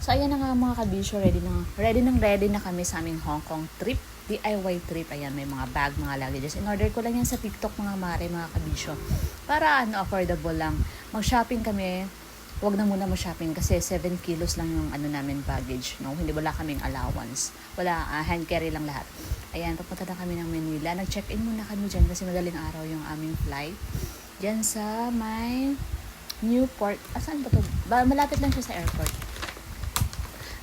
So ayan na nga mga kabisyo, ready na kami sa aming Hong Kong trip. DIY trip, ayan, may mga bag, mga luggages. In order ko lang yan sa TikTok mga mare, mga kabisyo. Para affordable lang. Mag-shopping kami, wag na muna mag-shopping kasi 7 kilos lang yung namin baggage, no? Hindi, wala kaming allowance. Wala, hand carry lang lahat. Ayan, papunta na kami ng Manila. Nag-check-in muna kami dyan kasi madaling araw yung aming flight. Diyan sa may Newport. Saan ba to? Malapit lang siya sa airport.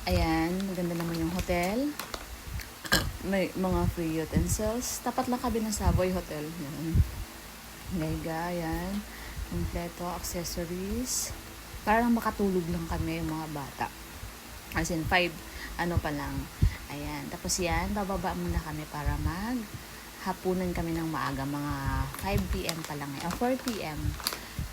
Ayan, maganda naman yung hotel. May mga free utensils. Tapat lang kami ng Savoy Hotel. Yan. Gaya, yan. Kompleto, accessories. Parang makatulog lang kami, mga bata. As in, 5, pa lang. Ayan. Tapos yan, bababa muna kami para hapunan kami ng maaga. Mga 5 p.m. pa lang. O 4 p.m.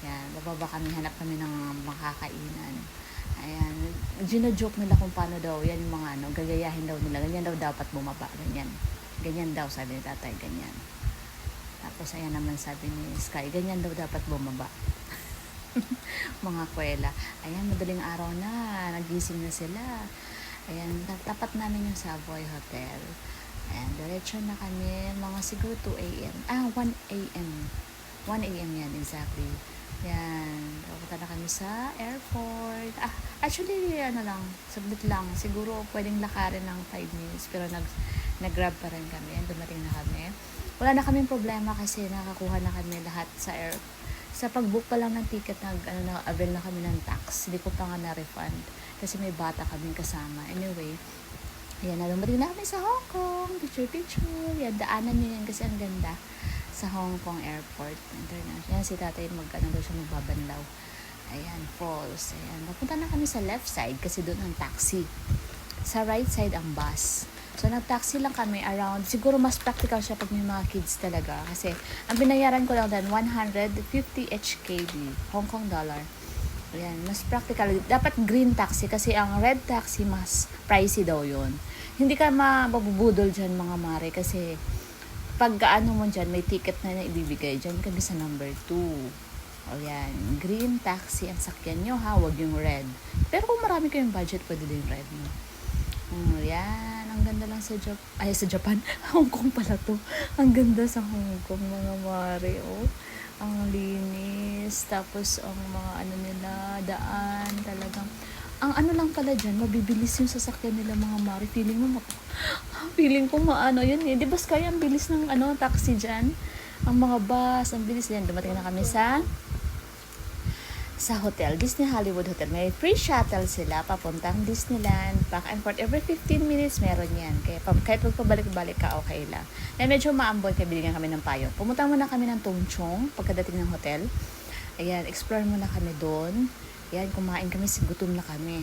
Yan. Bababa kami, hanap kami ng makakainan. Ayan, gino-joke nila kung paano daw, yan yung mga gagayahin daw nila, ganyan daw dapat bumaba, ganyan daw, sabi ni tatay, ganyan. Tapos ayan naman sabi ni Sky, ganyan daw dapat bumaba. Mga kwela. Ayan, madaling araw na, nagising na sila. Ayan, tapat namin yung Savoy Hotel. Ayan, diretso na kami, mga siguro 2 a.m. 1 a.m. 1 a.m. yan, exactly. Yan, pupunta na kami sa airport. Actually, saglit lang. Siguro pwedeng lakarin ng 5 minutes. Pero nag-grab pa rin kami. Dumating na kami. Wala na kaming problema kasi nakakuha na kami lahat sa pag-book pa lang ng ticket, avail na kami ng tax. Hindi ko pa nga na-refund. Kasi may bata kaming kasama. Anyway, yan na, dumating na kami sa Hong Kong. Picture. Yan, daanan nyo yan kasi ang ganda sa Hong Kong Airport International. Yan, si tatay daw siya magbabanlaw. Ayan, falls. Ayan, napunta na kami sa left side kasi doon ang taxi. Sa right side ang bus. So, nag-taxi lang kami around, siguro mas practical siya pag may mga kids talaga. Kasi, ang binayaran ko lang din, 150 HKD, Hong Kong dollar. Ayan, mas practical. Dapat green taxi kasi ang red taxi mas pricey daw yun. Hindi ka mabubudol dyan mga mare kasi pag mo dyan, may ticket na ibibigay. Dyan kami sa number 2. O yan, green taxi ang sakyan nyo ha, wag yung red. Pero kung marami kayong budget, pwede din red no. Yan, ang ganda lang sa Japan. Hong Kong pala to. Ang ganda sa Hong Kong, mga mare, oh. Ang linis. Tapos, ang mga nila, daan, talagang ang lang pala dyan, mabibilis yung sasakyan nila mga mare. Feeling ko yun eh. Di ba kaya ang bilis ng taxi dyan? Ang mga bus, ang bilis din. Dumating na kami sa hotel, Disney Hollywood Hotel. May free shuttle sila, papuntang Disneyland. Back and forth, every 15 minutes meron yan. Kaya kahit pabalik-balik ka, okay lang. Na medyo maamboy, kaya binigyan kami ng payo. Pumunta muna kami ng Tung Chung, pagkadating ng hotel. Ayan, explore muna kami doon. Yan, kumain kami, gutom na kami.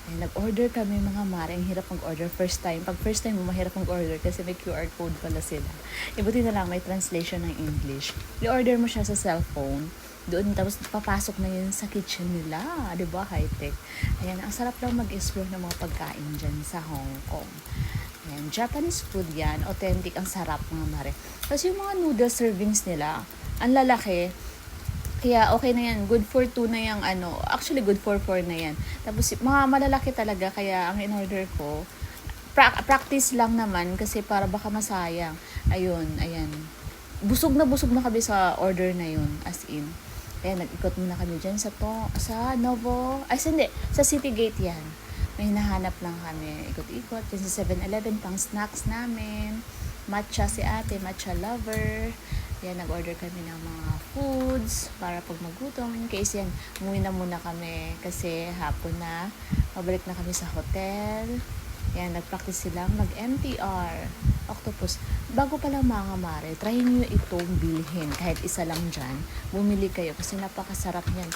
Ayan, nag-order kami mga mare. Ang hirap mag-order first time. Pag first time mo, mahirap mag-order kasi may QR code pala sila. Ibuti na lang, may translation ng English. I-order mo siya sa cellphone. Doon, tapos papasok na yun sa kitchen nila. Diba? High-tech. Ayan, ang sarap lang mag-explore ng mga pagkain dyan sa Hong Kong. Ayan, Japanese food yan. Authentic, ang sarap mga mare. Tapos yung mga noodle servings nila, ang lalaki. Kaya okay na yan. Good for 2 na yung Actually, good for 4 na yan. Tapos, mga malalaki talaga. Kaya, ang in-order ko, practice lang naman kasi para baka masayang. Ayun, ayan. Busog na kami sa order na yun. As in. Ayan, nag-ikot muna kami dyan sa Novo. Sa City Gate yan. May hinahanap lang kami. Ikot-ikot. Dyan sa 7-Eleven, pang snacks namin. Matcha si ate, matcha lover. Yan, nag-order kami ng mga foods para pag magutom. In case yan, umuwi na muna kami kasi hapon na. Mabalik na kami sa hotel. Yan, nag-practice silang mag-MTR. Octopus. Bago pa lang mga mare, try nyo itong bilhin. Kahit isa lang dyan, bumili kayo kasi napakasarap yan.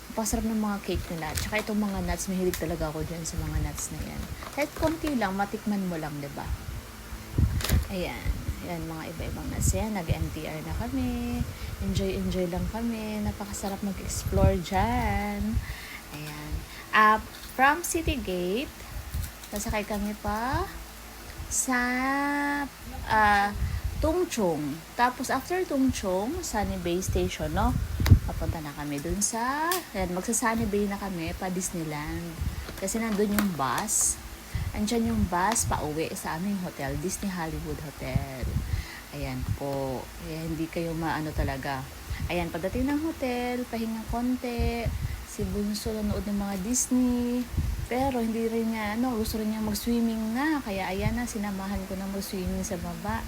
Napakasarap ng mga cake nila. Tsaka itong mga nuts, mahilig talaga ako dyan sa mga nuts na yan. Kahit konti lang, matikman mo lang, diba? Ayan. Yan, mga iba-ibang nuts yan. Nag-MTR na kami. Enjoy lang kami. Napakasarap mag-explore dyan. Ayan. From City Gate, nasakay kami pa sa Tung Chung. Tapos, after Tung Chung, Sunny Bay Station, no? Papunta na kami dun magsa Sunny Bay na kami, pa Disneyland. Kasi nandun yung bus. Andyan yung bus pauwi sa aming hotel, Disney Hollywood Hotel. Ayan po. Ayan, hindi kayo maano talaga. Ayan, pagdating ng hotel, pahinga konti. Si Bunso nanood ng mga Disney. Pero hindi rin niya, gusto rin niya mag-swimming na. Kaya ayan na, sinamahan ko na mag-swimming sa baba.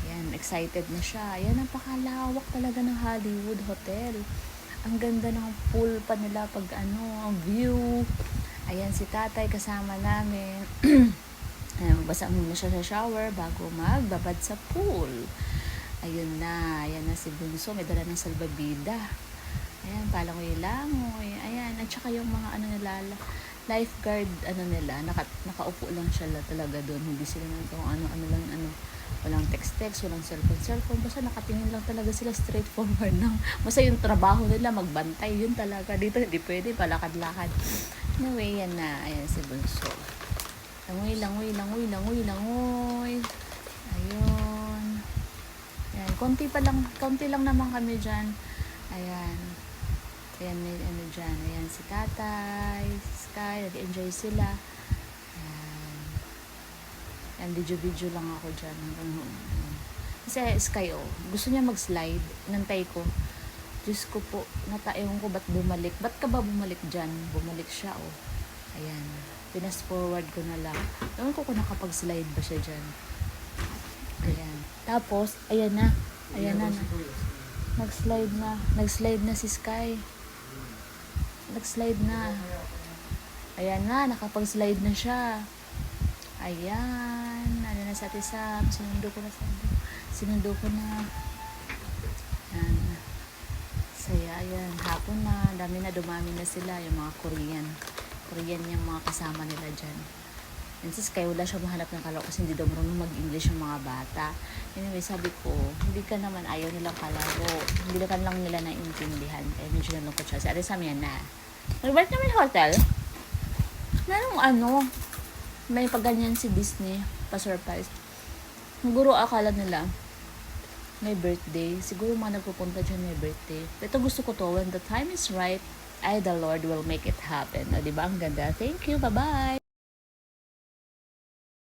Ayan, excited na siya. Ayan, napakalawak talaga ng Hollywood Hotel. Ang ganda ng pool pa nila pag ang view. Ayan, si tatay kasama namin. Ayan, magbasa muna siya sa shower bago magbabad sa pool. Ayun na, ayan na si Bunso, may dala ng salbabida. Ayan, palangoy-langoy. Ayan, at saka yung mga nila, lifeguard, nila, nakaupo lang siya talaga doon. Hindi sila walang text-text, walang cellphone. Basta nakatingin lang talaga sila straightforward ng, basta yung trabaho nila, magbantay, yun talaga. Dito, hindi pwede, palakad-lakad. Anyway, yan na. Ayan si Bunso. Langoy. Ayun. Ayan, konti lang naman kami dyan. Ayan. Ayan, may dyan. Ayan, si tatay, si Sky, nag-enjoy sila. Ayan, video lang ako dyan. Kasi Sky, gusto niya mag-slide. Nantay ko. Diyos ko po, ewan ko ba't bumalik. Ba't ka ba bumalik dyan? Bumalik siya, Ayan. Pinas forward ko na lang. Ewan ko kung nakapag-slide ba siya dyan. Ayan. Tapos, ayan na. Nag-slide na si Sky. Nag-slide na. Ayan na, nakapag-slide na siya. Ayan. Ano na sa tisam. Sinundo ko na. Ayan. Saya, ayan. Hapon na. Dumami na sila. Yung mga Korean yung mga kasama nila dyan. And sis, kaya wala siya mahanap ng kalaro kasi hindi daw marunong mag-English yung mga bata. Anyway, sabi ko, hindi ka naman ayaw nilang kalaro. Hindi ka lang nila naiintindihan. Kaya medyo nalungkot siya. Si Arisam yan na. Nagbalik naman yung hotel. Merong may pagganyan si Disney, pa-surprise. Siguro akala nila, may birthday. Siguro mga nagpupunta dyan may birthday. Pero gusto ko to, when the time is right, the Lord will make it happen. O, diba? Ang ganda. Thank you. Bye-bye.